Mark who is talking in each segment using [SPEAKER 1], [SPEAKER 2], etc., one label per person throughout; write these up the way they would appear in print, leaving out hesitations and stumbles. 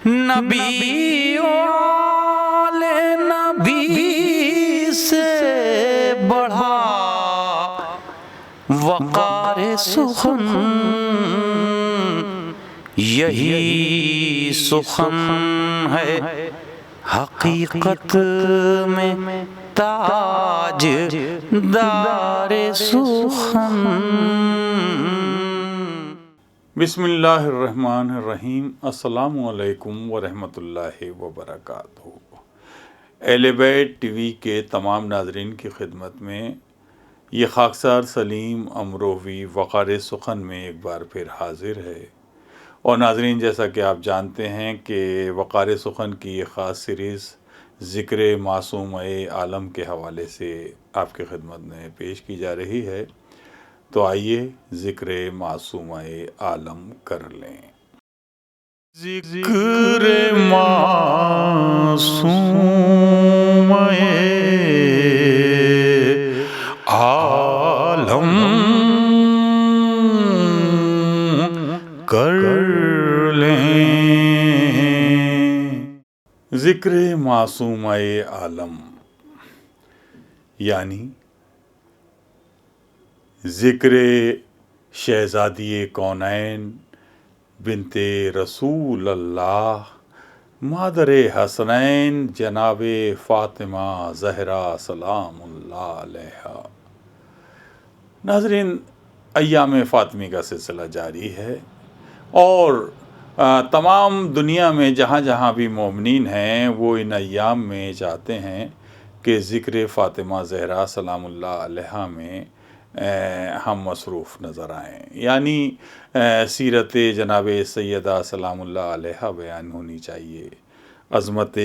[SPEAKER 1] نبی والے نبی سے بڑھا وقار سخن، یہی سخن ہے حقیقت میں تاج دار سخن۔
[SPEAKER 2] بسم اللہ الرحمن الرحیم۔ السلام علیکم ورحمۃ اللہ وبرکاتہ۔ اہل بیت ٹی وی کے تمام ناظرین کی خدمت میں یہ خاکسار سلیم امروہوی وقار سخن میں ایک بار پھر حاضر ہے۔ اور ناظرین، جیسا کہ آپ جانتے ہیں کہ وقار سخن کی یہ خاص سیریز ذکر معصومہ عالم کے حوالے سے آپ کی خدمت میں پیش کی جا رہی ہے، تو آئیے ذکر معصومہ عالم کر لیں۔ ذکر معصومہ عالم کر لیں۔ ذکر معصومہ عالم یعنی ذکر شہزادی کونین بنت رسول اللہ مادر حسنین جناب فاطمہ زہرا سلام اللہ علیہا۔ ناظرین، ایام فاطمی کا سلسلہ جاری ہے اور تمام دنیا میں جہاں جہاں بھی مومنین ہیں وہ ان ایام میں چاہتے ہیں کہ ذکر فاطمہ زہرا سلام اللہ علیہا میں ہم مصروف نظر آئیں، یعنی سیرت جناب سیدہ سلام اللہ علیہا بیان ہونی چاہیے، عظمت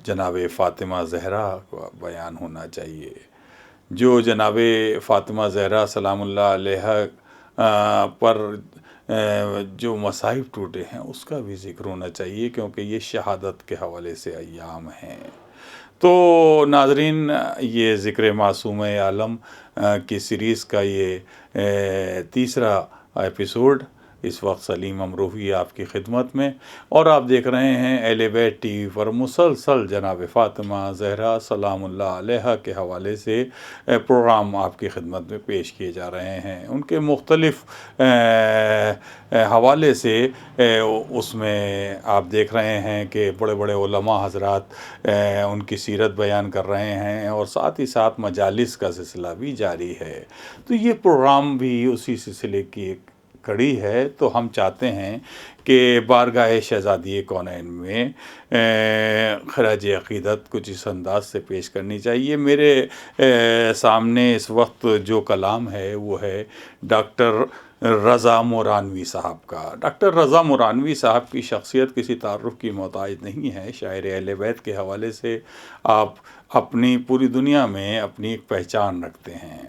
[SPEAKER 2] جناب فاطمہ زہرا کا بیان ہونا چاہیے، جو جناب فاطمہ زہرا سلام اللہ علیہا پر جو مصائب ٹوٹے ہیں اس کا بھی ذکر ہونا چاہیے، کیونکہ یہ شہادت کے حوالے سے ایام ہیں۔ تو ناظرین، یہ ذکر معصومہ عالم کی سیریز کا یہ تیسرا ایپیسوڈ اس وقت سلیم امروہوی آپ کی خدمت میں، اور آپ دیکھ رہے ہیں اہل بیت ٹی وی پر مسلسل جناب فاطمہ زہرا سلام اللہ علیہا کے حوالے سے پروگرام آپ کی خدمت میں پیش کیے جا رہے ہیں۔ ان کے مختلف حوالے سے اس میں آپ دیکھ رہے ہیں کہ بڑے بڑے علماء حضرات ان کی سیرت بیان کر رہے ہیں، اور ساتھ ہی ساتھ مجالس کا سلسلہ بھی جاری ہے۔ تو یہ پروگرام بھی اسی سلسلے کی ایک کڑی ہے۔ تو ہم چاہتے ہیں کہ بارگاہ شہزادی کونین میں خراج عقیدت کچھ اس انداز سے پیش کرنی چاہیے۔ میرے سامنے اس وقت جو کلام ہے وہ ہے ڈاکٹر رضا مورانوی صاحب کا۔ ڈاکٹر رضا مورانوی صاحب کی شخصیت کسی تعارف کی محتاج نہیں ہے۔ شاعر اہل بیت کے حوالے سے آپ اپنی پوری دنیا میں اپنی ایک پہچان رکھتے ہیں۔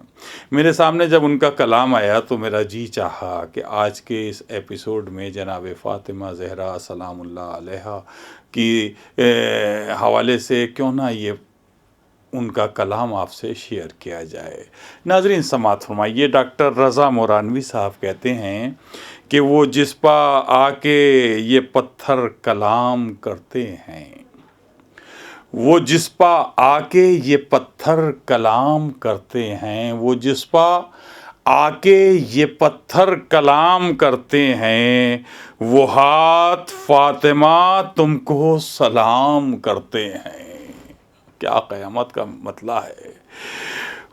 [SPEAKER 2] میرے سامنے جب ان کا کلام آیا تو میرا جی چاہا کہ آج کے اس ایپیسوڈ میں جناب فاطمہ زہرا سلام اللہ علیہا کی حوالے سے کیوں نہ یہ ان کا کلام آپ سے شیئر کیا جائے۔ ناظرین سماعت فرمائیے۔ ڈاکٹر رضا مورانوی صاحب کہتے ہیں کہ وہ جس پا آ کے یہ پتھر کلام کرتے ہیں، وہ جس پا آ کے یہ پتھر کلام کرتے ہیں، وہ جس پا آ کے یہ پتھر کلام کرتے ہیں، وہ ہاتھ فاطمہ تم کو سلام کرتے ہیں۔ کیا قیامت کا مطلع ہے۔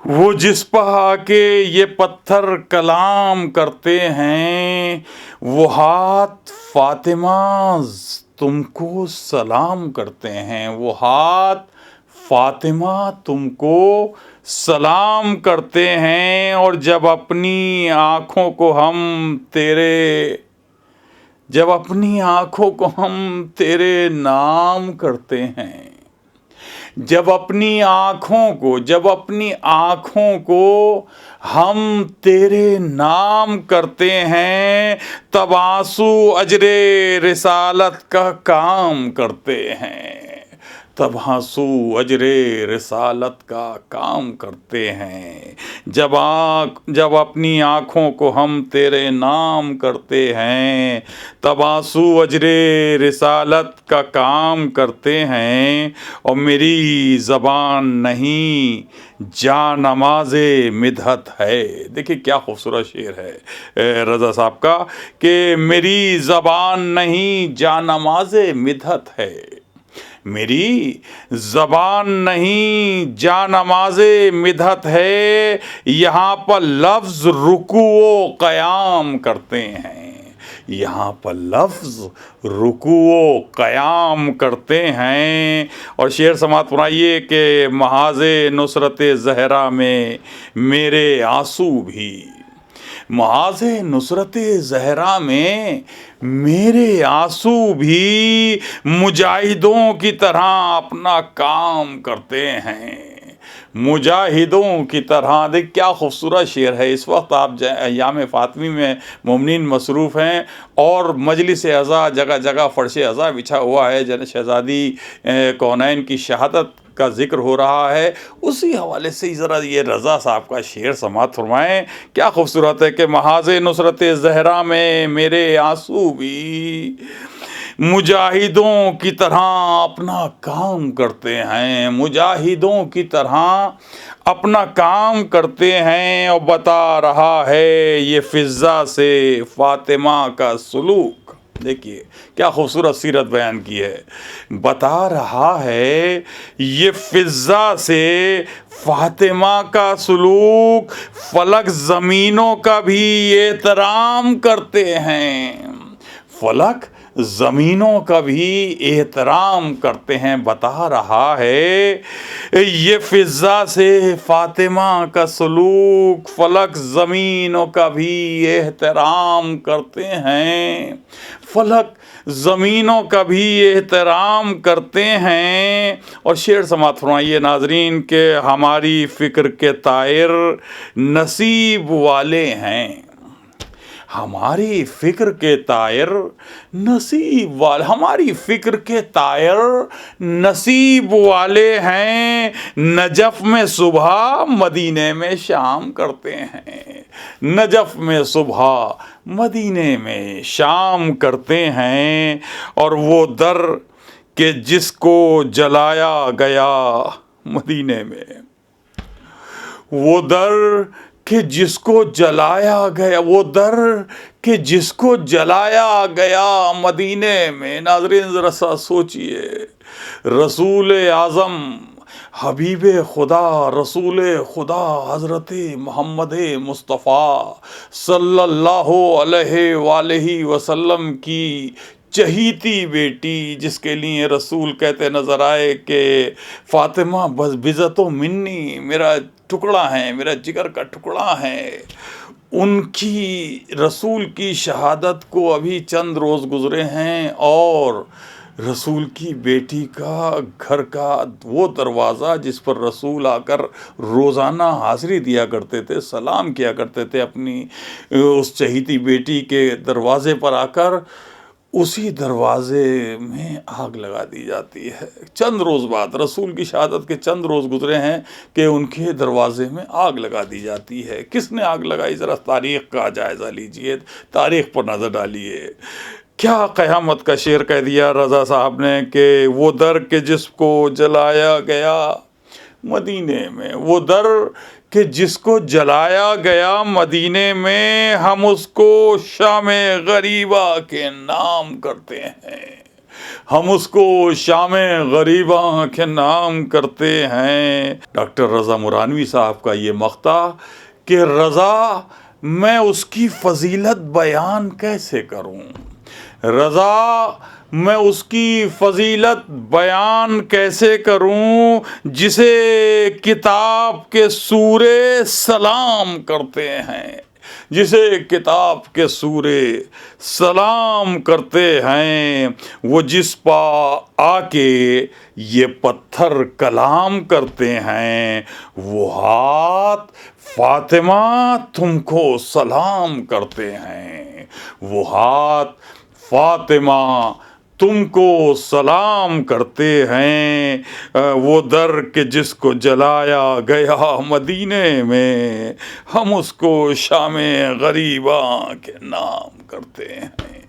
[SPEAKER 2] وہ جس پہ آ کے یہ پتھر کلام کرتے ہیں، وہ ہاتھ فاطمہ تم کو سلام کرتے ہیں، وہ ہاتھ فاطمہ تم کو سلام کرتے ہیں۔ اور جب اپنی آنکھوں کو ہم تیرے نام کرتے ہیں، جب اپنی آنکھوں کو ہم تیرے نام کرتے ہیں، تب آنسو اجر رسالت کا کام کرتے ہیں۔ تب آنسو اجر رسالت کا کام کرتے ہیں، جب اپنی آنکھوں کو ہم تیرے نام کرتے ہیں، تب آنسو اجر رسالت کا کام کرتے ہیں، اور میری زبان نہیں جاں نماز مدحت ہے۔ دیکھیں کیا خوبصورت شعر ہے رضا صاحب کا، کہ میری زبان نہیں جاں نماز مدحت ہے، میری زبان نہیں جاں نماز مدحت ہے، یہاں پر لفظ رکوع و قیام کرتے ہیں، یہاں پر لفظ رکوع و قیام کرتے ہیں۔ اور شعر سماعت فرمائیے کہ محاذ نصرت زہرا میں میرے آنسو بھی، محاذ نصرت زہرا میں میرے آنسو بھی مجاہدوں کی طرح اپنا کام کرتے ہیں، مجاہدوں کی طرح۔ دیکھ کیا خوبصورت شعر ہے۔ اس وقت آپ ایام فاطمی میں مومنین مصروف ہیں اور مجلس عزا جگہ جگہ فرش عزا بچھا ہوا ہے، شہزادی کونین کی شہادت کا ذکر ہو رہا ہے، اسی حوالے سے ذرا یہ رضا صاحب کا شعر سماعت فرمائیں۔ کیا خوبصورت ہے کہ محاذ نصرت زہرا میں میرے آنسو بھی مجاہدوں کی طرح اپنا کام کرتے ہیں، مجاہدوں کی طرح اپنا کام کرتے ہیں، اور بتا رہا ہے یہ فضا سے فاطمہ کا سلوک۔ دیکھیے کیا خوبصورت سیرت بیان کی ہے، بتا رہا ہے یہ فضا سے فاطمہ کا سلوک، فلک زمینوں کا بھی احترام کرتے ہیں، فلک زمینوں کا بھی احترام کرتے ہیں، بتا رہا ہے یہ فضا سے فاطمہ کا سلوک، فلک زمینوں کا بھی احترام کرتے ہیں، فلک زمینوں کا بھی احترام کرتے ہیں۔ اور شعر سماعت فرمائیے ناظرین کہ ہماری فکر کے طائر نصیب والے ہیں، ہماری فکر کے طائر نصیب والے، ہماری فکر کے طائر نصیب والے ہیں، نجف میں صبح مدینے میں شام کرتے ہیں، نجف میں صبح مدینے میں شام کرتے ہیں۔ اور وہ در کہ جس کو جلایا گیا مدینے میں، وہ در کہ جس کو جلایا گیا، وہ در کہ جس کو جلایا گیا مدینے میں۔ ناظرین ذرا سا سوچئے، رسول اعظم حبیب خدا، رسول خدا حضرت محمد مصطفیٰ صلی اللہ علیہ وآلہ وسلم کی چہیتی بیٹی، جس کے لیے رسول کہتے نظر آئے کہ فاطمہ بضعت منی، میرا ٹکڑا ہے، میرا جگر کا ٹکڑا ہے، ان کی رسول کی شہادت کو ابھی چند روز گزرے ہیں، اور رسول کی بیٹی کا گھر کا وہ دروازہ جس پر رسول آ کر روزانہ حاضری دیا کرتے تھے، سلام کیا کرتے تھے اپنی اس چہیتی بیٹی کے دروازے پر آ کر، اسی دروازے میں آگ لگا دی جاتی ہے۔ چند روز بعد، رسول کی شہادت کے چند روز گزرے ہیں کہ ان کے دروازے میں آگ لگا دی جاتی ہے۔ کس نے آگ لگائی؟ ذرا تاریخ کا جائزہ لیجئے، تاریخ پر نظر ڈالیے۔ کیا قیامت کا شعر کہہ دیا رضا صاحب نے کہ وہ در کہ جس کو جلایا گیا مدینے میں، وہ در کہ جس کو جلایا گیا مدینے میں، ہم اس کو شام غریبہ کے نام کرتے ہیں، ہم اس کو شام غریبہ کے نام کرتے ہیں۔ ڈاکٹر رضا مورانوی صاحب کا یہ مقطع کہ رضا میں اس کی فضیلت بیان کیسے کروں، رضا میں اس کی فضیلت بیان کیسے کروں، جسے کتاب کے سورے سلام کرتے ہیں، جسے کتاب کے سورے سلام کرتے ہیں، وہ جس پا آ کے یہ پتھر کلام کرتے ہیں، وہ ہاتھ فاطمہ تم کو سلام کرتے ہیں، وہ ہاتھ فاطمہ تم کو سلام کرتے ہیں وہ در کہ جس کو جلایا گیا مدینے میں، ہم اس کو شام غریباں کے نام کرتے ہیں،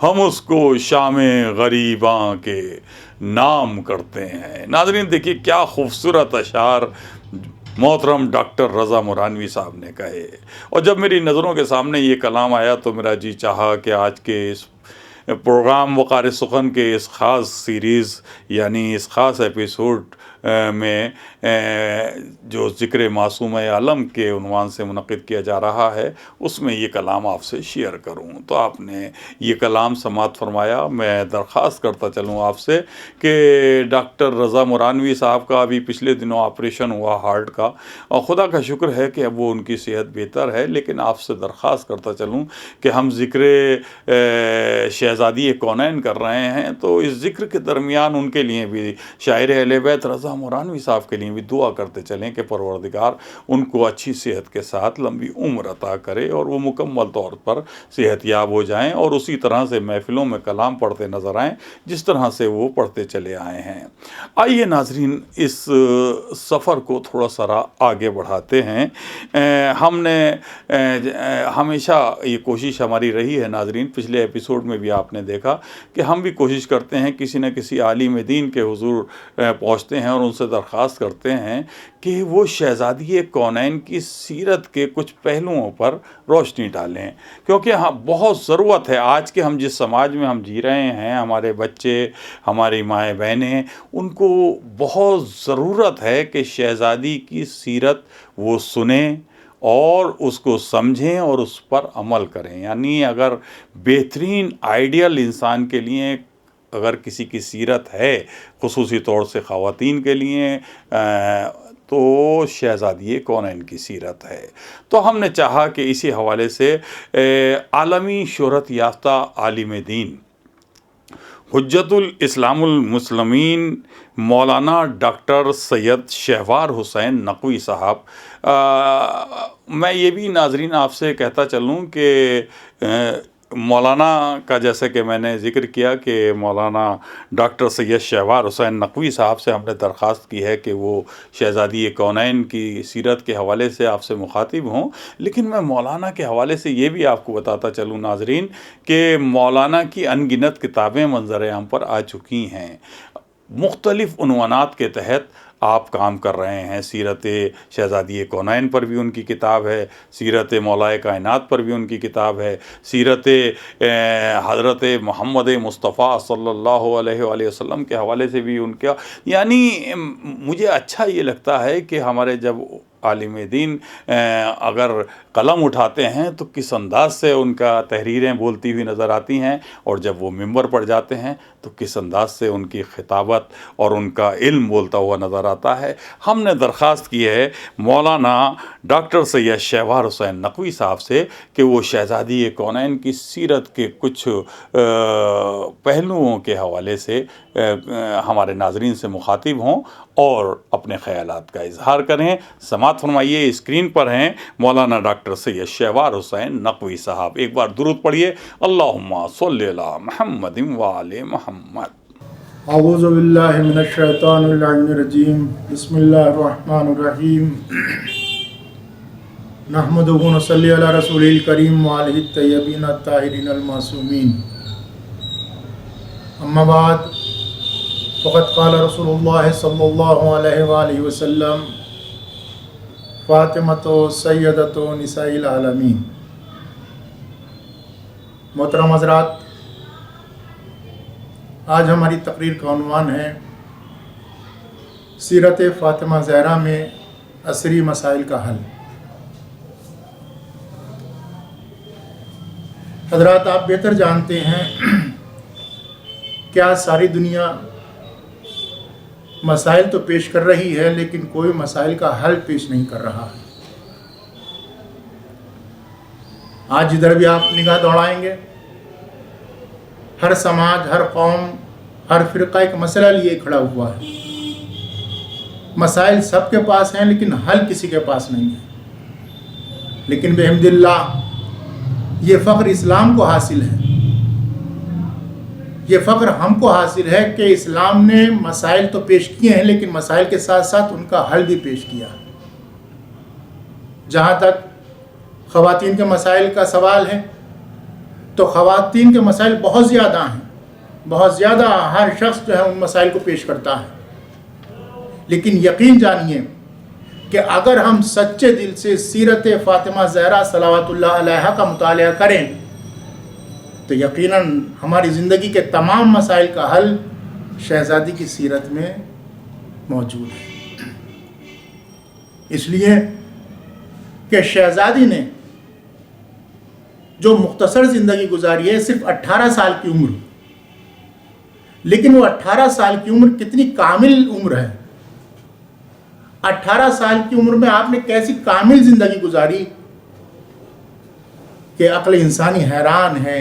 [SPEAKER 2] ہم اس کو شام غریباں کے نام کرتے ہیں۔ ناظرین دیکھیے کیا خوبصورت اشعار محترم ڈاکٹر رضا مورانوی صاحب نے کہے، اور جب میری نظروں کے سامنے یہ کلام آیا تو میرا جی چاہا کہ آج کے اس پروگرام وقار سخن کے اس خاص سیریز یعنی اس خاص ایپیسوڈ میں جو ذکر معصوم عالم کے عنوان سے منعقد کیا جا رہا ہے اس میں یہ کلام آپ سے شیئر کروں۔ تو آپ نے یہ کلام سماعت فرمایا۔ میں درخواست کرتا چلوں آپ سے کہ ڈاکٹر رضا مورانوی صاحب کا ابھی پچھلے دنوں آپریشن ہوا ہارٹ کا، اور خدا کا شکر ہے کہ اب وہ ان کی صحت بہتر ہے، لیکن آپ سے درخواست کرتا چلوں کہ ہم ذکر شہزادی کونین کر رہے ہیں تو اس ذکر کے درمیان ان کے لیے بھی شاعر اہل بیت رضا مورانوی صاحب کے لیے بھی دعا کرتے چلیں کہ پروردگار ان کو اچھی صحت کے ساتھ لمبی عمر عطا کرے اور وہ مکمل طور پر صحت یاب ہو جائیں اور اسی طرح سے محفلوں میں کلام پڑھتے نظر آئیں جس طرح سے وہ پڑھتے چلے آئے ہیں۔ آئیے ناظرین اس سفر کو تھوڑا سا آگے بڑھاتے ہیں۔ ہم نے ہمیشہ یہ کوشش ہماری رہی ہے ناظرین، پچھلے ایپیسوڈ میں بھی آپ نے دیکھا کہ ہم بھی کوشش کرتے ہیں کسی نہ کسی عالم دین کے حضور پہنچتے ہیں اور ان سے درخواست کرتے ہیں کہ وہ شہزادی کونین کی سیرت کے کچھ پہلوؤں پر روشنی ڈالیں، کیونکہ ہاں بہت ضرورت ہے۔ آج کے ہم جس سماج میں ہم جی رہے ہیں، ہمارے بچے، ہماری مائیں بہنیں، ان کو بہت ضرورت ہے کہ شہزادی کی سیرت وہ سنیں اور اس کو سمجھیں اور اس پر عمل کریں۔ یعنی اگر بہترین آئیڈیل انسان کے لیے اگر کسی کی سیرت ہے، خصوصی طور سے خواتین کے لیے، تو شہزادی کونین کی سیرت ہے۔ تو ہم نے چاہا کہ اسی حوالے سے عالمی شہرت یافتہ عالم دین حجت الاسلام المسلمین مولانا ڈاکٹر سید شہوار حسین نقوی صاحب، میں یہ بھی ناظرین آپ سے کہتا چلوں کہ مولانا کا جیسے کہ میں نے ذکر کیا کہ مولانا ڈاکٹر سید شہوار حسین نقوی صاحب سے ہم نے درخواست کی ہے کہ وہ شہزادی کونین کی سیرت کے حوالے سے آپ سے مخاطب ہوں، لیکن میں مولانا کے حوالے سے یہ بھی آپ کو بتاتا چلوں ناظرین کہ مولانا کی ان گنت کتابیں منظر عام پر آ چکی ہیں۔ مختلف عنوانات کے تحت آپ کام کر رہے ہیں۔ سیرت شہزادی کونین پر بھی ان کی کتاب ہے، سیرت مولائے کائنات پر بھی ان کی کتاب ہے، سیرت حضرت محمد مصطفیٰ صلی اللہ علیہ وآلہ وسلم کے حوالے سے بھی ان کا، یعنی مجھے اچھا یہ لگتا ہے کہ ہمارے جب عالم دین اگر قلم اٹھاتے ہیں تو کس انداز سے ان کا تحریریں بولتی ہوئی نظر آتی ہیں، اور جب وہ ممبر پر جاتے ہیں تو کس انداز سے ان کی خطابت اور ان کا علم بولتا ہوا نظر آتا ہے۔ ہم نے درخواست کی ہے مولانا ڈاکٹر سید شہوار حسین نقوی صاحب سے کہ وہ شہزادی کونین کی سیرت کے کچھ پہلوؤں کے حوالے سے ہمارے ناظرین سے مخاطب ہوں اور اپنے خیالات کا اظہار کریں۔ سماعت فرمائیے، اسکرین پر ہیں مولانا ڈاکٹر سید شہوار حسین نقوی صاحب۔ ایک بار درود پڑھیے، اللہم صلی علی محمد وآل محمد۔
[SPEAKER 3] اعوذ باللہ من الشیطان اللعین الرجیم، بسم اللہ الرحمن الرحیم، نحمدہ و نصلی علی رسول الکریم وآلہ الطیبین الطاہرین المعصومین، اما بعد فقد قال رسول اللہ صلی اللہ علیہ وآلہ وسلم فاطمۃ سیدۃ نساء العالمین۔ محترم حضرات، آج ہماری تقریر کا عنوان ہے سیرت فاطمہ زہرا میں عصری مسائل کا حل۔ حضرات، آپ بہتر جانتے ہیں کیا ساری دنیا مسائل تو پیش کر رہی ہے لیکن کوئی مسائل کا حل پیش نہیں کر رہا ہے۔ آج جدھر بھی آپ نگاہ دوڑائیں گے، ہر سماج، ہر قوم، ہر فرقہ ایک مسئلہ لیے کھڑا ہوا ہے۔ مسائل سب کے پاس ہیں لیکن حل کسی کے پاس نہیں ہے۔ لیکن بحمد اللہ یہ فخر اسلام کو حاصل ہے یہ فخر ہم کو حاصل ہے کہ اسلام نے مسائل تو پیش کیے ہیں، لیکن مسائل کے ساتھ ساتھ ان کا حل بھی پیش کیا. جہاں تک خواتین کے مسائل کا سوال ہے تو خواتین کے مسائل بہت زیادہ ہیں، بہت زیادہ. ہر شخص جو ہے ان مسائل کو پیش کرتا ہے، لیکن یقین جانیے کہ اگر ہم سچے دل سے سیرت فاطمہ زہرا صلوات اللہ علیہا کا مطالعہ کریں تو یقیناً ہماری زندگی کے تمام مسائل کا حل شہزادی کی سیرت میں موجود ہے. اس لیے کہ شہزادی نے جو مختصر زندگی گزاری ہے، صرف 18 سال کی عمر، لیکن وہ 18 سال کی عمر کتنی کامل عمر ہے. 18 سال کی عمر میں آپ نے کیسی کامل زندگی گزاری کہ عقل انسانی حیران ہے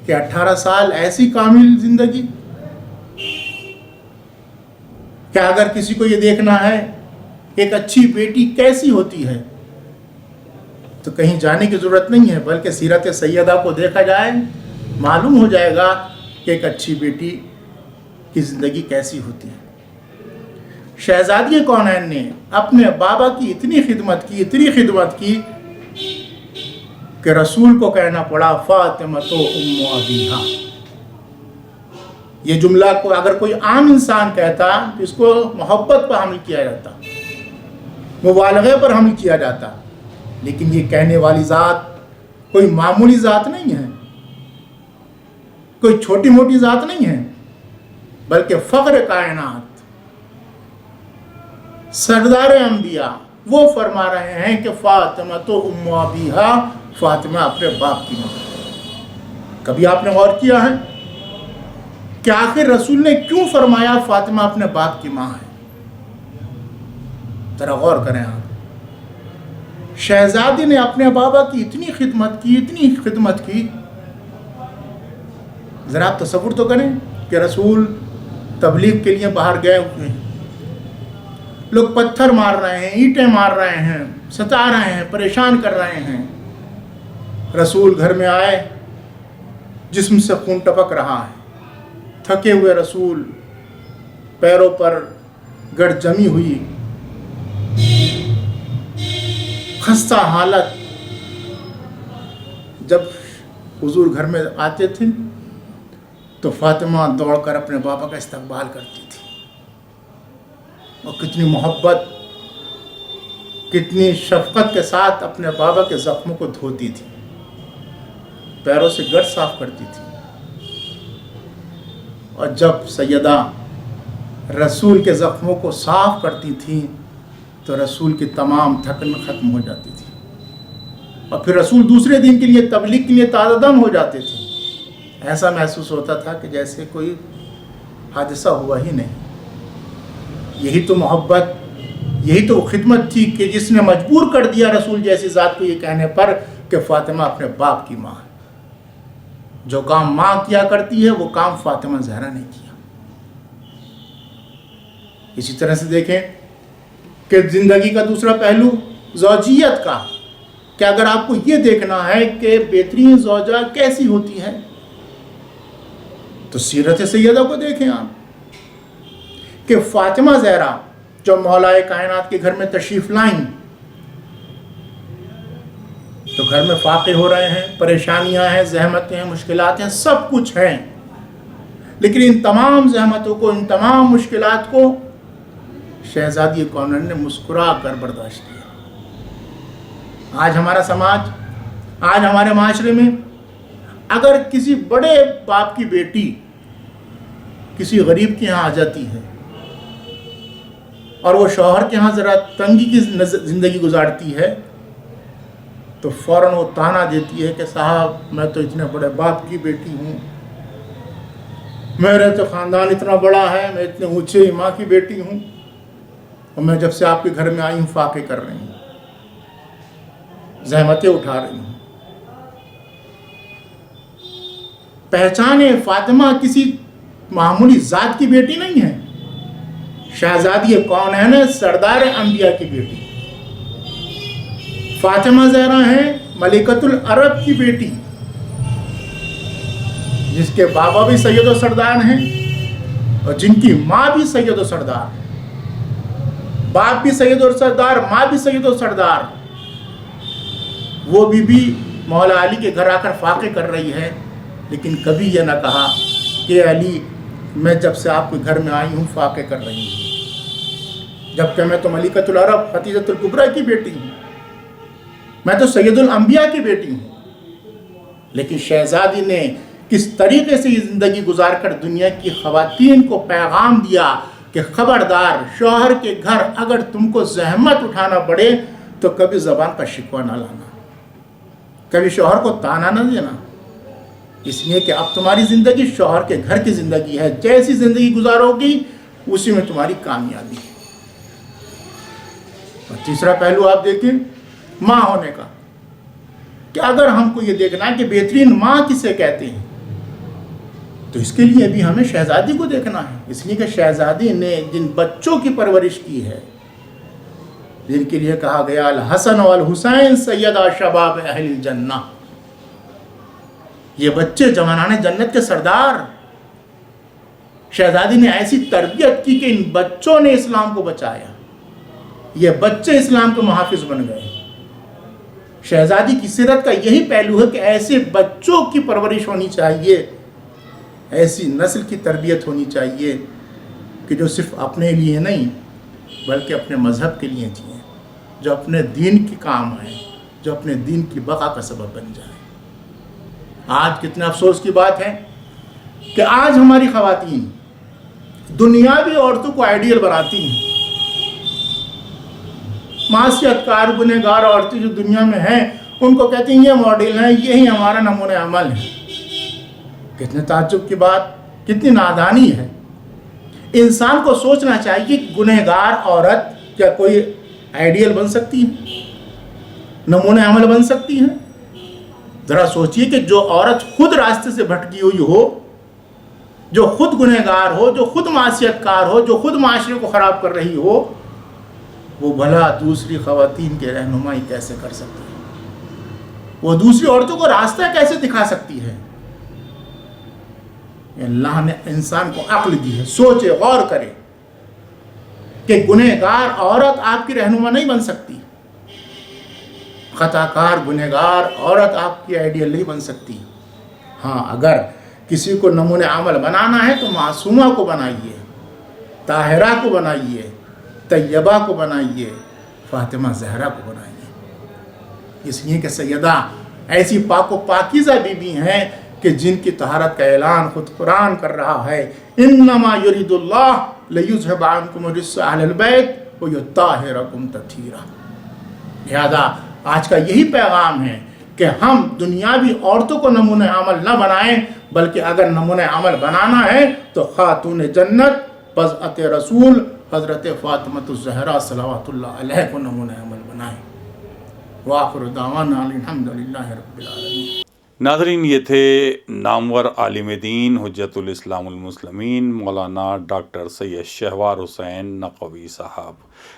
[SPEAKER 3] کہ 18 سال ایسی کامل زندگی. کیا اگر کسی کو یہ دیکھنا ہے ایک اچھی بیٹی کیسی ہوتی ہے تو کہیں جانے کی ضرورت نہیں ہے، بلکہ سیرت سیدہ کو دیکھا جائے، معلوم ہو جائے گا کہ ایک اچھی بیٹی کی زندگی کیسی ہوتی ہے. شہزادی کونین نے اپنے بابا کی اتنی خدمت کی کہ رسول کو کہنا پڑا فاطمہ تو ام ابیہا. یہ جملہ کو اگر کوئی عام انسان کہتا تو اس کو محبت پر حمل کیا جاتا، مبالغے پر حمل کیا جاتا، لیکن یہ کہنے والی ذات کوئی معمولی ذات نہیں ہے، کوئی چھوٹی موٹی ذات نہیں ہے، بلکہ فخر کائنات، سردار انبیاء وہ فرما رہے ہیں کہ فاطمہ تو ام ابیہا، فاطمہ اپنے باپ کی ماں. کبھی آپ نے غور کیا ہے کہ آخر رسول نے کیوں فرمایا فاطمہ اپنے باپ کی ماں ہے؟ ذرا غور کریں آپ. شہزادی نے اپنے بابا کی اتنی خدمت کی. ذرا آپ تصور تو کریں کہ رسول تبلیغ کے لیے باہر گئے ہوئے ہیں، لوگ پتھر مار رہے ہیں، اینٹیں مار رہے ہیں، ستا رہے ہیں، پریشان کر رہے ہیں. رسول گھر میں آئے، جسم سے خون ٹپک رہا ہے، تھکے ہوئے رسول، پیروں پر گرد جمی ہوئی، خستہ حالت. جب حضور گھر میں آتے تھے تو فاطمہ دوڑ کر اپنے بابا کا استقبال کرتی تھی، اور کتنی محبت، کتنی شفقت کے ساتھ اپنے بابا کے زخموں کو دھوتی تھی، پیروں سے گرد صاف کرتی تھی. اور جب سیدہ رسول کے زخموں کو صاف کرتی تھی تو رسول کی تمام تھکن ختم ہو جاتی تھی، اور پھر رسول دوسرے دن کے لیے تبلیغ کے لیے تازہ دم ہو جاتے تھے. ایسا محسوس ہوتا تھا کہ جیسے کوئی حادثہ ہوا ہی نہیں. یہی تو محبت، یہی تو خدمت تھی کہ جس نے مجبور کر دیا رسول جیسی ذات کو یہ کہنے پر کہ فاطمہ اپنے باپ کی ماں ہے. جو کام ماں کیا کرتی ہے وہ کام فاطمہ زہرا نے کیا. اسی طرح سے دیکھیں کہ زندگی کا دوسرا پہلو زوجیت کا، کہ اگر آپ کو یہ دیکھنا ہے کہ بہترین زوجہ کیسی ہوتی ہے تو سیرت سیدہ کو دیکھیں آپ، کہ فاطمہ زہرا جو مولا کائنات کے گھر میں تشریف لائیں تو گھر میں فاقے ہو رہے ہیں، پریشانیاں ہیں، زحمتیں ہیں، مشکلات ہیں، سب کچھ ہیں، لیکن ان تمام زحمتوں کو، ان تمام مشکلات کو شہزادی کونین نے مسکرا کر برداشت کیا. آج ہمارا سماج، آج ہمارے معاشرے میں اگر کسی بڑے باپ کی بیٹی کسی غریب کے یہاں آ جاتی ہے اور وہ شوہر کے ہاں ذرا تنگی کی زندگی گزارتی ہے تو فوراً وہ تانا دیتی ہے کہ صاحب میں تو اتنے بڑے باپ کی بیٹی ہوں، میرے تو خاندان اتنا بڑا ہے، میں اتنے اونچے ماں کی بیٹی ہوں، اور میں جب سے آپ کے گھر میں آئی ہوں فاقے کر رہی ہوں، زحمتیں اٹھا رہی ہوں. پہچانے فاطمہ کسی معمولی ذات کی بیٹی نہیں ہے، شہزادی کونین ہے، سردار انبیاء کی بیٹی. فاطمہ زہرا ہیں ملکۃ العرب کی بیٹی، جس کے بابا بھی سید و سردار ہیں اور جن کی ماں بھی سید و سردار ہے، باپ بھی سید و سردار، ماں بھی سید و سردار، وہ بھی مولا علی کے گھر آ کر فاقے کر رہی ہے، لیکن کبھی یہ نہ کہا کہ علی میں جب سے آپ کے گھر میں آئی ہوں فاقے کر رہی ہوں، جبکہ میں تو ملکۃ العرب خدیجۃ الکبریٰ کی بیٹی ہوں، میں تو سید الانبیاء کی بیٹی ہوں۔ لیکن شہزادی نے کس طریقے سے یہ زندگی گزار کر دنیا کی خواتین کو پیغام دیا کہ خبردار، شوہر کے گھر اگر تم کو زحمت اٹھانا پڑے تو کبھی زبان کا شکوہ نہ لانا، کبھی شوہر کو تانا نہ دینا، اس لیے کہ اب تمہاری زندگی شوہر کے گھر کی زندگی ہے، جیسی زندگی گزارو گی اسی میں تمہاری کامیابی ہے۔ اور تیسرا پہلو آپ دیکھیں ماں ہونے کا، کہ اگر ہم کو یہ دیکھنا ہے کہ بہترین ماں کسے کہتے ہیں تو اس کے لیے بھی ہمیں شہزادی کو دیکھنا ہے، اس لیے کہ شہزادی نے جن بچوں کی پرورش کی ہے، جن کے لیے کہا گیا الحسن والحسین سیدا شباب اہل الجنہ، یہ بچے جوانان جنت کے سردار، شہزادی نے ایسی تربیت کی کہ ان بچوں نے اسلام کو بچایا، یہ بچے اسلام کے محافظ بن گئے۔ شہزادی کی سیرت کا یہی پہلو ہے کہ ایسے بچوں کی پرورش ہونی چاہیے، ایسی نسل کی تربیت ہونی چاہیے کہ جو صرف اپنے لیے نہیں بلکہ اپنے مذہب کے لیے جئیں، جو اپنے دین کے کام آئیں، جو اپنے دین کی بقا کا سبب بن جائیں۔ آج کتنے افسوس کی بات ہے کہ آج ہماری خواتین دنیاوی عورتوں کو آئیڈیل بناتی ہیں، معصیت کار گنہگار عورتیں جو دنیا میں ہیں ان کو کہتی ہیں یہ ماڈل ہیں، یہی ہمارا نمونہ عمل ہے۔ کتنے تعجب کی بات، کتنی نادانی ہے۔ انسان کو سوچنا چاہیے کہ گنہگار عورت کیا کوئی آئیڈیل بن سکتی ہے، نمونہ عمل بن سکتی ہے؟ ذرا سوچئے کہ جو عورت خود راستے سے بھٹکی ہوئی ہو، جو خود گنہگار ہو، جو خود معصیت کار ہو، جو خود معاشرے کو خراب کر رہی ہو، وہ بھلا دوسری خواتین کے رہنمائی کیسے کر سکتی ہے؟ وہ دوسری عورتوں کو راستہ کیسے دکھا سکتی ہے؟ اللہ نے انسان کو عقل دی ہے، سوچے، غور کرے کہ گنہگار عورت آپ کی رہنما نہیں بن سکتی، خطا کار گنہگار عورت آپ کی آئیڈیل نہیں بن سکتی۔ ہاں، اگر کسی کو نمونہ عمل بنانا ہے تو معصومہ کو بنائیے، طاہرہ کو بنائیے، طیبہ کو بنائیے، فاطمہ زہرا کو بنائیے، اس لیے کہ سیدہ ایسی پاک و پاکیزہ بیوی ہیں کہ جن کی طہارت کا اعلان خود قرآن کر رہا ہے، انما یرید اللہ لیذھب عنکم الرجس اہل البیت ویطہرکم تطہیرا۔ لہذا آج کا یہی پیغام ہے کہ ہم دنیاوی عورتوں کو نمونہ عمل نہ بنائیں، بلکہ اگر نمونہ عمل بنانا ہے تو خاتون جنت بضعت رسول حضرت فاطمہ الزہرا صلوات اللہ علیہ کو نمونہ عمل بنائیں۔ وآخر دعوانا الحمدللہ رب العالمین۔
[SPEAKER 2] ناظرین، یہ تھے نامور عالم دین حجت الاسلام المسلمین مولانا ڈاکٹر سید شہوار حسین نقوی صاحب،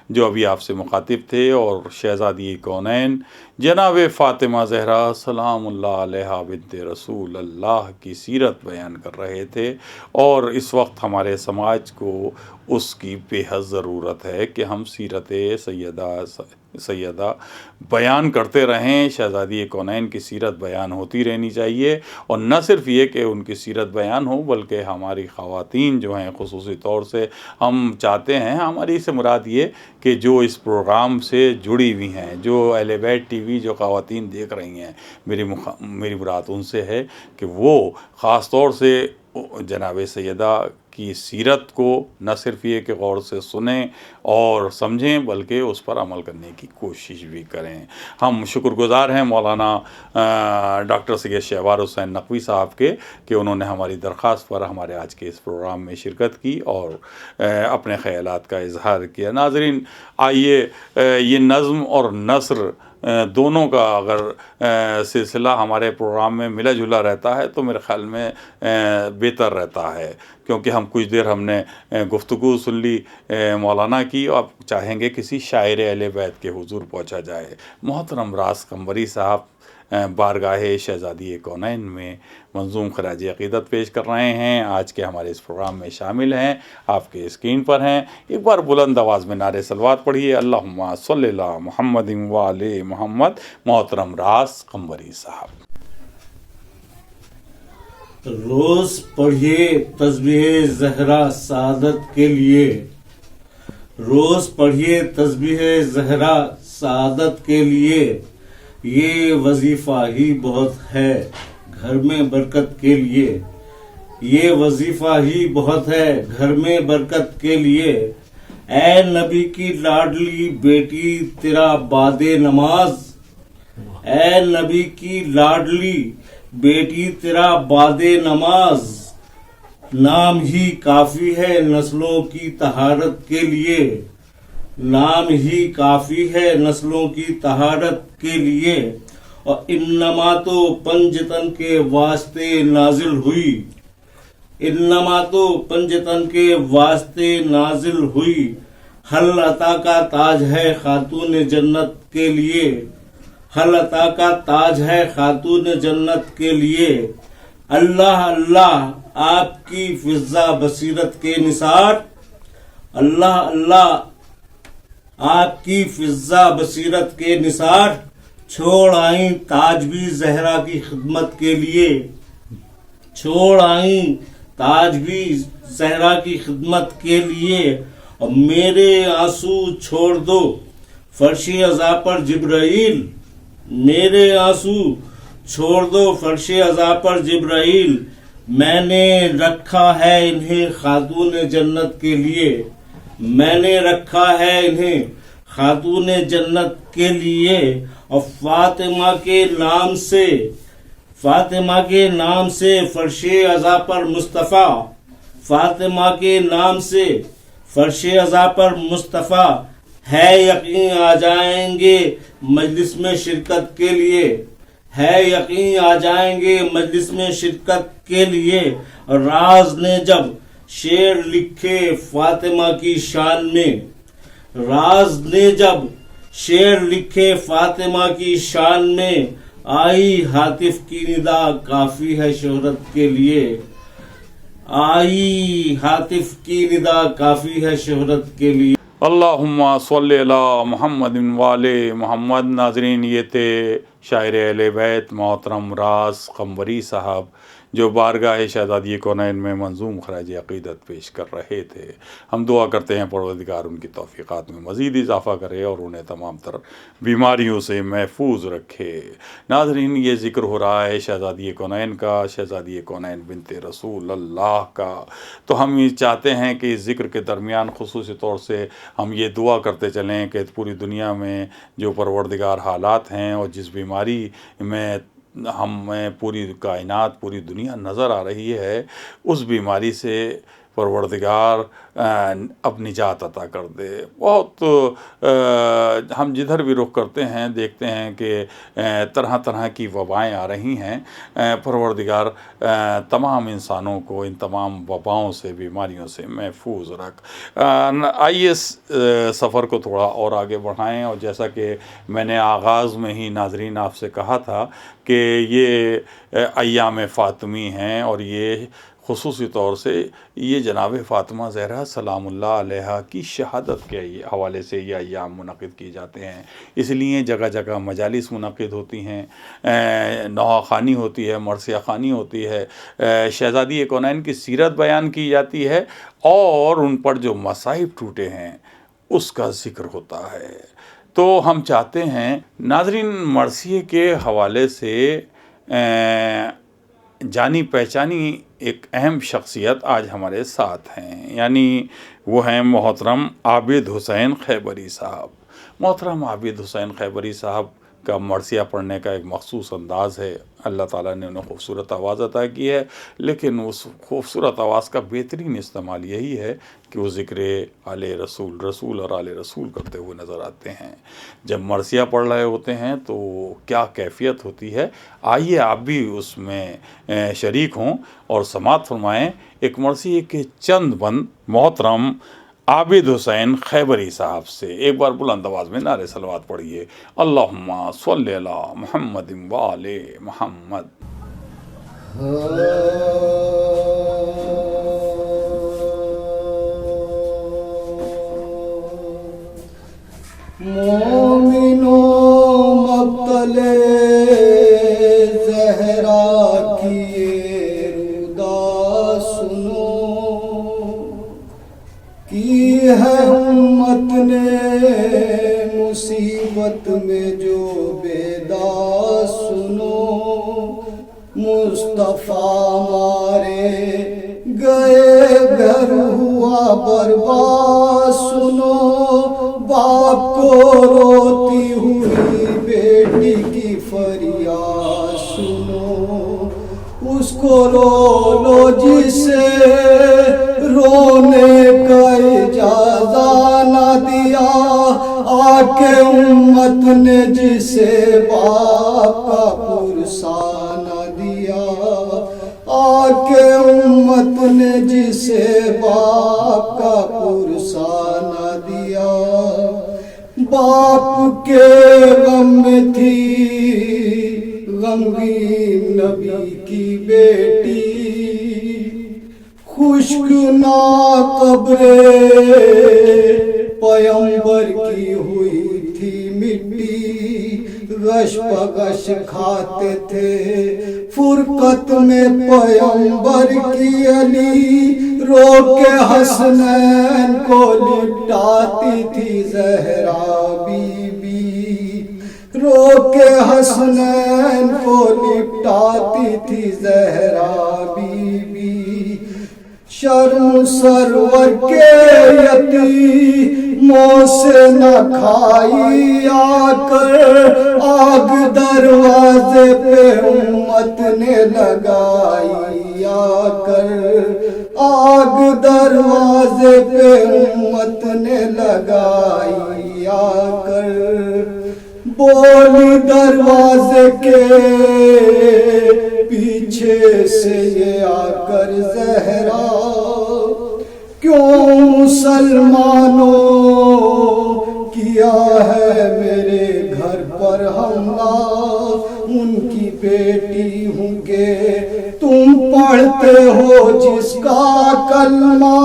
[SPEAKER 2] جو ابھی آپ سے مخاطب تھے، اور شہزادی کونین جناب فاطمہ زہرا سلام اللہ علیہ بنت رسول اللہ کی سیرت بیان کر رہے تھے۔ اور اس وقت ہمارے سماج کو اس کی بے حد ضرورت ہے کہ ہم سیرت سیدہ بیان کرتے رہیں۔ شہزادی کونین کی سیرت بیان ہوتی رہنی چاہیے، اور نہ صرف یہ کہ ان کی سیرت بیان ہو، بلکہ ہماری خواتین جو ہیں خصوصی طور سے ہم چاہتے ہیں، ہماری سے مراد یہ کہ جو اس پروگرام سے جڑی ہوئی ہیں، جو اہل بیت ٹی وی جو خواتین دیکھ رہی ہیں، میری مراد ان سے ہے کہ وہ خاص طور سے جناب سیدہ کی سیرت کو نہ صرف یہ کہ غور سے سنیں اور سمجھیں، بلکہ اس پر عمل کرنے کی کوشش بھی کریں۔ ہم شکر گزار ہیں مولانا ڈاکٹر سید شہوار حسین نقوی صاحب کے کہ انہوں نے ہماری درخواست پر ہمارے آج کے اس پروگرام میں شرکت کی اور اپنے خیالات کا اظہار کیا۔ ناظرین، آئیے یہ نظم اور نثر دونوں کا اگر سلسلہ ہمارے پروگرام میں ملا جلا رہتا ہے تو میرے خیال میں بہتر رہتا ہے، کیونکہ ہم کچھ دیر ہم نے گفتگو سن لی مولانا کی، اور آپ چاہیں گے کسی شاعر اہل بیت کے حضور پہنچا جائے۔ محترم راز قمری صاحب بارگاہ شہزادی کونین میں منظوم خراج عقیدت پیش کر رہے ہیں۔ آج کے ہمارے اس پروگرام میں شامل ہیں، آپ کے اسکرین پر ہیں۔ ایک بار بلند آواز میں نعرہ صلوات پڑھیے، اللہم صلی اللہ محمد و آل محمد۔ محترم راز قمبری صاحب۔
[SPEAKER 4] روز پڑھیے تسبیح زہرا سعادت کے لیے، روز پڑھیے تسبیح زہرا سعادت کے لیے، یہ وظیفہ ہی بہت ہے گھر میں برکت کے لیے، یہ وظیفہ ہی بہت ہے گھر میں برکت کے لیے۔ اے نبی کی لاڈلی بیٹی تیرا باد نماز، اے نبی کی لاڈلی بیٹی تیرا باد نماز، نام ہی کافی ہے نسلوں کی طہارت کے لیے، نام ہی کافی ہے نسلوں کی طہارت کے لیے۔ اور انما تو پنجتن کے واسطے نازل ہوئی، انما تو پنجتن کے واسطے نازل ہوئی، حل عطا کا تاج ہے خاتون جنت کے لیے، حل عطا کا تاج ہے خاتون جنت کے لیے۔ اللہ اللہ آپ کی فضا بصیرت کے نثار، اللہ اللہ آپ کی فضا بصیرت کے نثار، چھوڑ آئیں تاج بھی زہرا کی خدمت کے لیے، چھوڑ آئیں تاج بھی زہرا کی خدمت کے لیے۔ اور میرے آنسو چھوڑ دو فرش عزا پر جبرائیل، میرے آنسو چھوڑ دو فرش عزا پر جبرائیل، میں نے رکھا ہے انہیں خاتون جنت کے لیے، میں نے رکھا ہے انہیں خاتون جنت کے لیے۔ اور فاطمہ کے نام سے، فاطمہ کے نام سے فرش عزا پر مصطفیٰ، فاطمہ کے نام سے فرش عزا پر مصطفیٰ، ہے یقین آ جائیں گے مجلس میں شرکت کے لیے، ہے یقین آ جائیں گے مجلس میں شرکت کے لیے۔ راز نے جب شعر لکھے فاطمہ کی شان میں، راز نے جب شعر لکھے فاطمہ کی شان میں، آئی ہاتف کی ندا کافی ہے شہرت کے لیے، آئی ہاتف کی ندا کافی ہے شہرت کے لیے۔
[SPEAKER 2] اللہم صلی علی محمد و آل محمد۔ ناظرین، یہ تھے شاعر اہل بیت محترم راز قمبری صاحب، جو بارگاہ شہزادی کونین میں منظوم خراج عقیدت پیش کر رہے تھے۔ ہم دعا کرتے ہیں پروردگار ان کی توفیقات میں مزید اضافہ کرے اور انہیں تمام تر بیماریوں سے محفوظ رکھے۔ ناظرین، یہ ذکر ہو رہا ہے شہزادی کونین کا، شہزادی کونین بنت رسول اللہ کا، تو ہم یہ چاہتے ہیں کہ اس ذکر کے درمیان خصوصی طور سے ہم یہ دعا کرتے چلیں کہ پوری دنیا میں جو پروردگار حالات ہیں اور جس بیماری میں ہمیں پوری کائنات، پوری دنیا نظر آ رہی ہے، اس بیماری سے پروردگار اب نجات عطا کر دے۔ بہت ہم جدھر بھی رخ کرتے ہیں دیکھتے ہیں کہ طرح طرح کی وبائیں آ رہی ہیں۔ پروردگار تمام انسانوں کو ان تمام وباؤں سے، بیماریوں سے محفوظ رکھ۔ آئیے اس سفر کو تھوڑا اور آگے بڑھائیں، اور جیسا کہ میں نے آغاز میں ہی ناظرین آپ سے کہا تھا کہ یہ ایام فاطمی ہیں، اور یہ خصوصی طور سے یہ جناب فاطمہ زہرا سلام اللہ علیہا کی شہادت کے حوالے سے یہ ایام منعقد کیے جاتے ہیں۔ اس لیے جگہ جگہ مجالس منعقد ہوتی ہیں، نوحہ خوانی ہوتی ہے، مرثیہ خوانی ہوتی ہے، شہزادی کونین کی سیرت بیان کی جاتی ہے، اور ان پر جو مصائب ٹوٹے ہیں اس کا ذکر ہوتا ہے۔ تو ہم چاہتے ہیں ناظرین، مرثیے کے حوالے سے جانی پہچانی ایک اہم شخصیت آج ہمارے ساتھ ہیں، یعنی وہ ہیں محترم عابد حسین خیبری صاحب۔ محترم عابد حسین خیبری صاحب کا مرثیہ پڑھنے کا ایک مخصوص انداز ہے۔ اللہ تعالیٰ نے انہیں خوبصورت آواز عطا کی ہے، لیکن اس خوبصورت آواز کا بہترین استعمال یہی ہے کہ وہ ذکر آل رسول، رسول اور آل رسول کرتے ہوئے نظر آتے ہیں۔ جب مرثیہ پڑھ رہے ہوتے ہیں تو کیا کیفیت ہوتی ہے، آئیے آپ بھی اس میں شریک ہوں اور سماعت فرمائیں۔ ایک مرثیے کے چند بند محترم عابد حسین خیبری صاحب سے ایک بار بلند آواز میں نعرے صلوات پڑھیے، اللہم صلی علی محمد و آل محمد۔
[SPEAKER 5] مومنو مقتل زہرا کی یہ ردا سنو، کی ہے امت نے مصیبت میں جو بیدا سنو، مصطفیٰ مارے گئے گھر ہوا برباد سنو، باپ کو روتی ہوئی بیٹی کی فریاد سنو، اس کو رو لو جسے رونے کا اجازہ نہ دیا، آ کے امت نے جسے باپ کا پرسہ نہ دیا، آ کے امت نے جسے باپ کا پرسہ نہ دیا، باپ کے غم میں تھی غمگین نبی کی بیٹی، خشک نہ قبر پیغمبر کی ہوئی تھی مٹی، غش پگش کھاتے تھے فرقت میں پیغمبر کی علی، رو کے حسنین کو لٹاتی تھی زہرا بی بی، رو کے حسنین کو لٹاتی تھی زہرا بی بی، شرم سرور کے یتیموں سے نہ کھائی، آ کر آگ دروازے پہ امت نے لگائی، آ کر آگ دروازے پہ امت نے لگائی، آ کر بولی دروازے کے پیچھے سے یہ آ کر زہرا، کیوں مسلمانوں کیا ہے میرے گھر پر حملہ، ان کی بیٹی ہوں گے تم پڑھتے ہو جس کا کلمہ،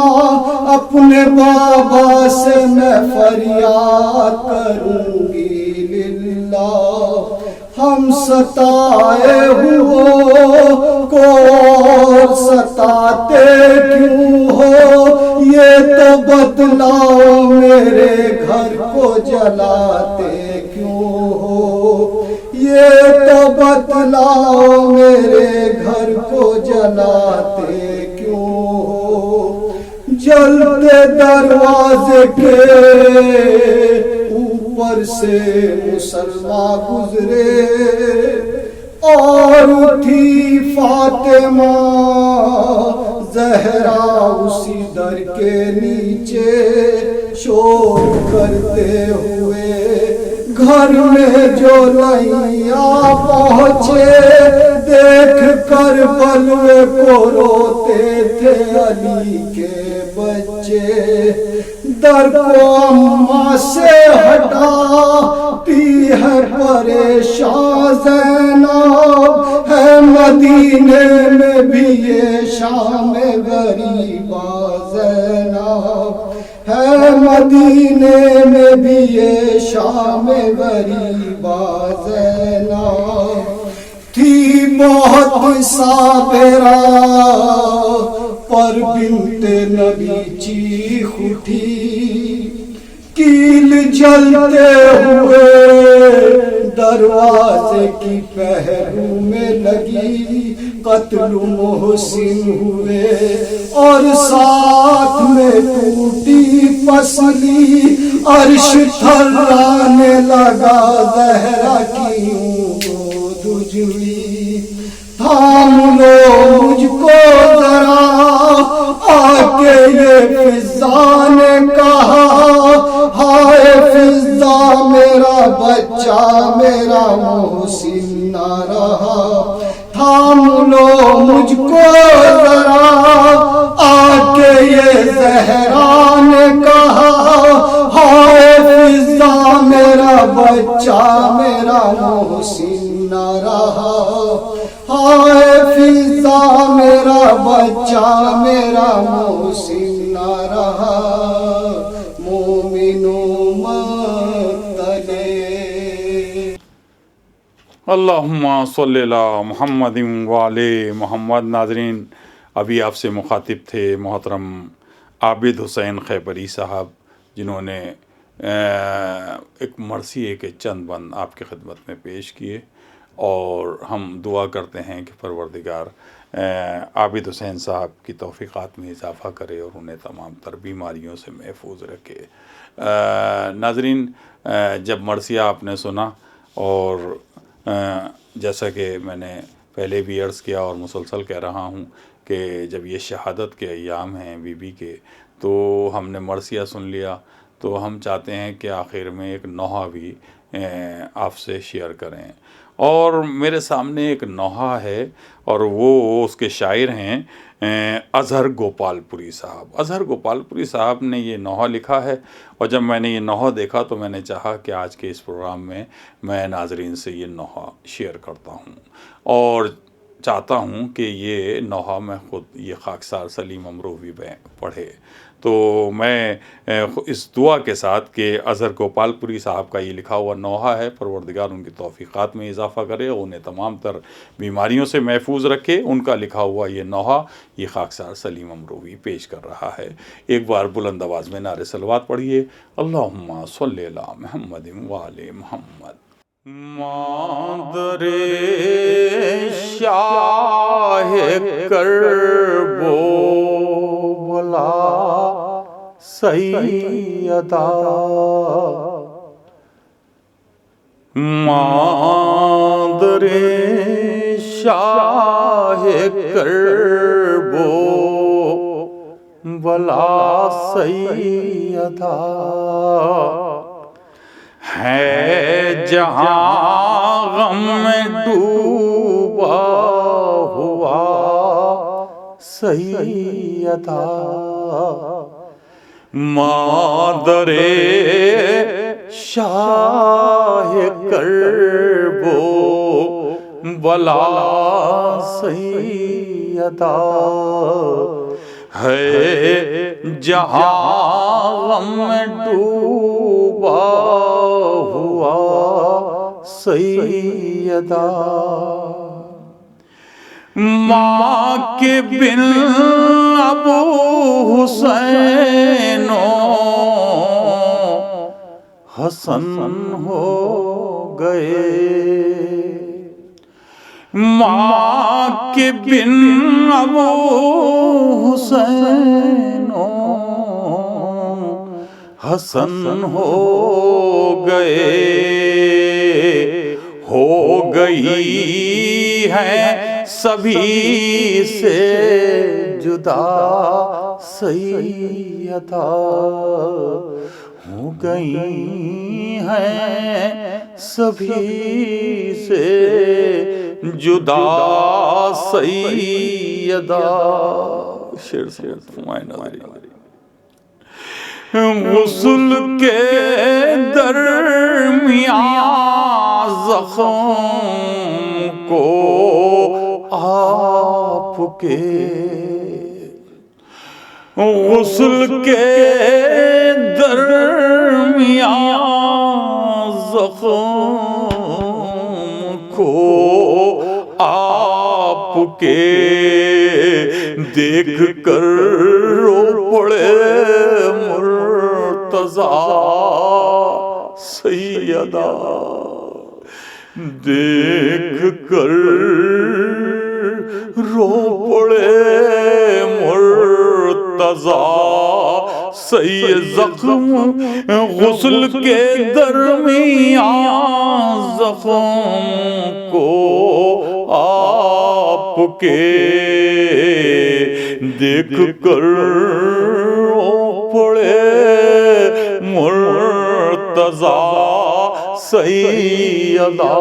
[SPEAKER 5] اپنے بابا سے میں فریاد کروں گی للہ، ہم ستائے ہو کو اور ستاتے کیوں ہو، یہ تو بتلاؤ میرے گھر کو جلاتے کیوں ہو، یہ تو بتلاؤ میرے گھر کو جلاتے کیوں ہو، جلتے دروازے کے اوپر سے مسلمان گزرے، اور تھی فاطمہ زہرا اسی در کے نیچے شور کرتے ہوئے، گھر میں جو نیا پہنچے دیکھ کر بلوے کو روتے تھے علی کے بچے، در کو اماں سے ہٹاتی ہے پریشان زینب، ہے مدینے میں بھی یہ شام غریباں زینب، ہے مدینے میں بھی یہ شام غریباں زینب، تھی بہت صابرہ پر بنت نبی چیخ اٹھی، کیل جلتے ہوئے دروازے کی پہلو میں لگی، قتل محسن ہوئے اور ساتھ میں ٹوٹی پسلی، عرش تھرانے لگا زہرا کی گود اجڑی، تھام لو مجھ کو ذرا، آ کے یہ فضا نے کہا، ہائے فضا میرا بچہ میرا محسن نہ رہا، تھام لو مجھ کو ذرا، آ کے یہ زہرا نے کہا، بچہ میرا محسن نہ رہا مومنوں مقتلے۔
[SPEAKER 2] اللہم صلی علی محمد وعلی محمد۔ ناظرین، ابھی آپ سے مخاطب تھے محترم عابد حسین خیبری صاحب، جنہوں نے ایک مرثیے کے چند بند آپ کی خدمت میں پیش کیے، اور ہم دعا کرتے ہیں کہ پروردگار عابد حسین صاحب کی توفیقات میں اضافہ کرے اور انہیں تمام تر بیماریوں سے محفوظ رکھے۔ ناظرین، جب مرثیہ آپ نے سنا، اور جیسا کہ میں نے پہلے بھی عرض کیا اور مسلسل کہہ رہا ہوں کہ جب یہ شہادت کے ایام ہیں بی بی کے، تو ہم نے مرثیہ سن لیا، تو ہم چاہتے ہیں کہ آخر میں ایک نوحہ بھی آپ سے شیئر کریں۔ اور میرے سامنے ایک نوحہ ہے، اور وہ اس کے شاعر ہیں اظہر گوپال پوری صاحب۔ اظہر گوپال پوری صاحب نے یہ نوحہ لکھا ہے، اور جب میں نے یہ نوحہ دیکھا تو میں نے چاہا کہ آج کے اس پروگرام میں میں ناظرین سے یہ نوحہ شیئر کرتا ہوں، اور چاہتا ہوں کہ یہ نوحہ میں خود یہ خاکسار سلیم امروہوی پڑھے۔ تو میں اس دعا کے ساتھ کہ اظہر گوپال پوری صاحب کا یہ لکھا ہوا نوحہ ہے، پروردگار ان کی توفیقات میں اضافہ کرے اور انہیں تمام تر بیماریوں سے محفوظ رکھے، ان کا لکھا ہوا یہ نوحہ یہ خاکسار سلیم امروہوی پیش کر رہا ہے۔ ایک بار بلند آواز میں نعرہ صلوات پڑھیے، اللہم صلی علی محمد وعلی محمد۔ مادر شاہ کرب و بلا سیدہ، مادر شاہ کرب و بلا سیدہ، ہے جہاں غم میں ڈوبا ہوا سیدہ، مادر شاہ کرب و بلا سیدہ، ہے جہاں غم میں ڈوبا ہوا سیدہ، ماں کے بن ابو حسین و حسن ہو گئے، ماں کے بن ابو حسین و حسن ہو گئے، ہو گئی ہے سبھی سے جدا سیدہ، ہو گئی ہیں سبھی سے جدا سیدہ۔ شعر سے فرمائے ناظرین، غسل کے درمیان زخم کو آپ کے، غسل کے درمیان زخم کو آپ کے دیکھ کر رو پڑے مرتضیٰ سیدہ، دیکھ کر رو پڑے مرتضیٰ سید، زخم غسل کے درمیان زخم کو آپ کے دیکھ کر رو پڑے مرتضیٰ سیدہ،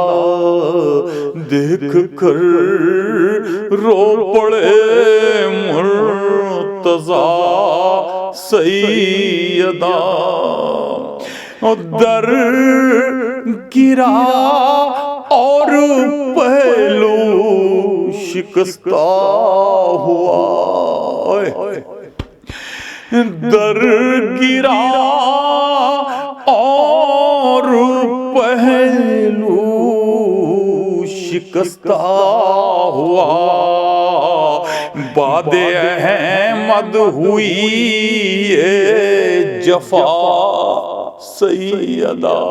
[SPEAKER 2] دیکھ کر رو پڑے مرتضیٰ سیدہ، در گرا اور پہلو شکستہ ہوا، در گرا اور پہلو شکستہ ہوا، باد احمد ہوئی یہ جفا سیدہ،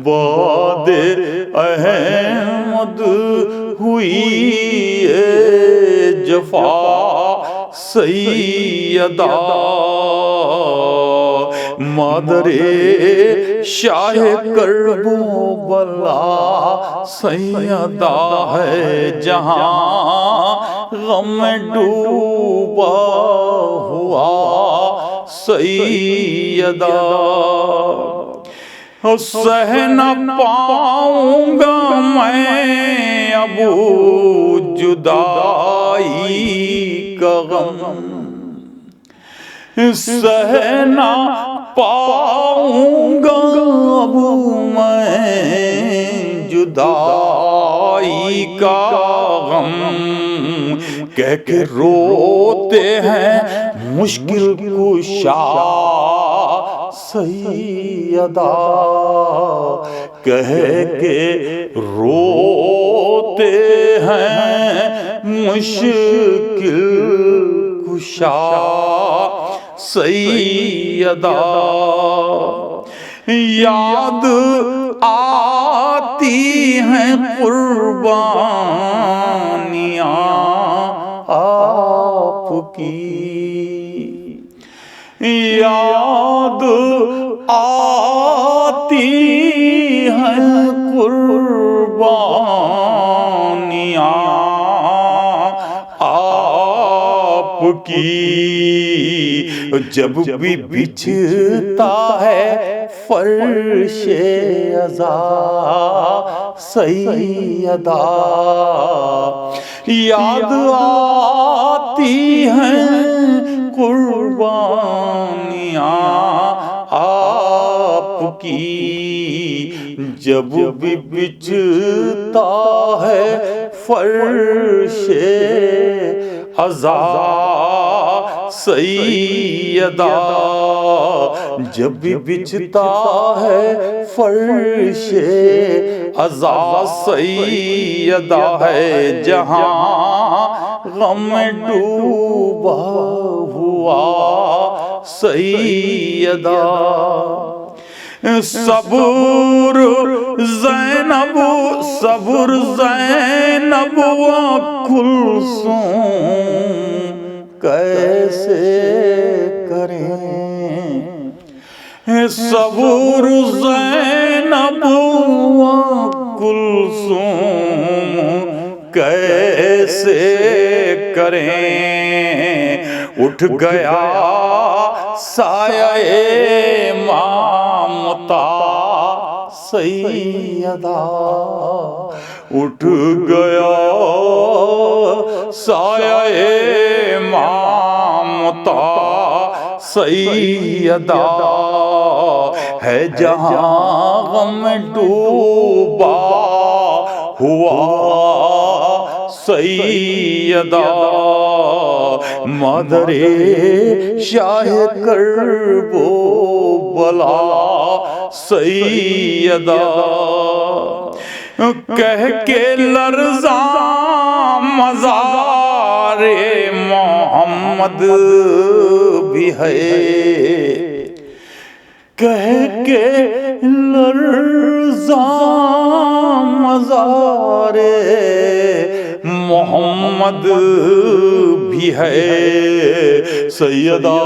[SPEAKER 2] باد احمد ہوئی یہ جفا سیدہ، مادر شاہ کرب و بلا سیدہ ہے، جہاں غم ڈوبا ہوا سیدہ، سہ نہ پاؤں گا میں اب جدائی کا غم، سہ نہ پاؤں گا اب میں جدائی کا غم، کہہ کے روتے ہیں مشکل کشا سیدہ، کہہ کے روتے ہیں مشکل کشا سیدہ، یاد آتی ہیں قربانیاں آپ کی، یاد آتی ہیں قربانیاں آپ کی، جب بھی بچھتا ہے فرش عزا سیدہ، یاد آتی ہیں قربانیاں آپ کی، جب بھی بچھتا ہے فرش عزا سیدہ، جب بھی بچھتا ہے فرش عزا سیدہ ہے، جہاں غم ڈوبا ہوا سیدہ، صبر زینب صبر زینب و کلثوم کیسے کریں، صبر زینب و کلثوم کیسے کریں، اٹھ گیا سایہ مامتا سیدہ، اٹھ گیا سایہ مامتا سیدہ، ہے جہاں غم ڈوبا ہوا سیدہ، مادر شاہ کرب و بلا سیدہ، کہہ کے لرزاں مزار محمد بھی ہے، کہہ کے لرزاں مزار محمد بھی ہے، سیدہ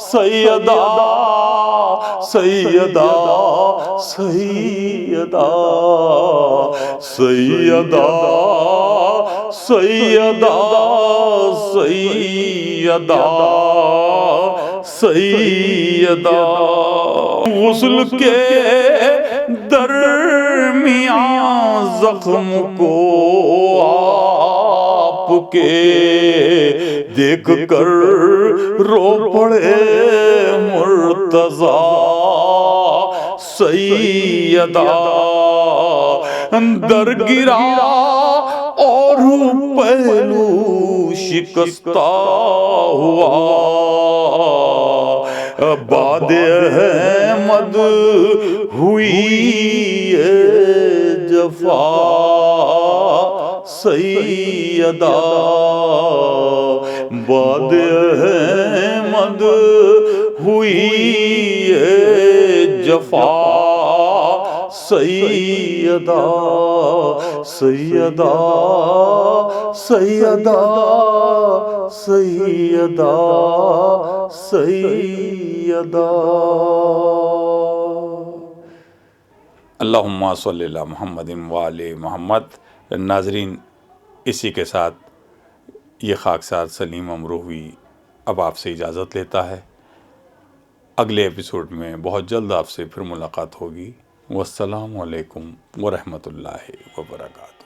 [SPEAKER 2] سیدہ سیدہ سیدہ سیدہ سیدہ سیدہ سیدہ، غسل کے درمیان زخم کو آپ کے دیکھ کر رو پڑے مرتضیٰ سیدہ، در گرا اور پہلو شکستہ ہوا، باد احمد ہوئی جفا سیدہ، باد احمد ہوئی جفا سیدہ، سیدہ سیدہ سیدہ سیدہ۔ اللہم صلی علی محمد وآل محمد۔ ناظرین، اسی کے ساتھ یہ خاکسار سلیم امروہوی اب آپ سے اجازت لیتا ہے۔ اگلے ایپیسوڈ میں بہت جلد آپ سے پھر ملاقات ہوگی۔ والسلام علیکم ورحمۃ اللہ وبرکاتہ۔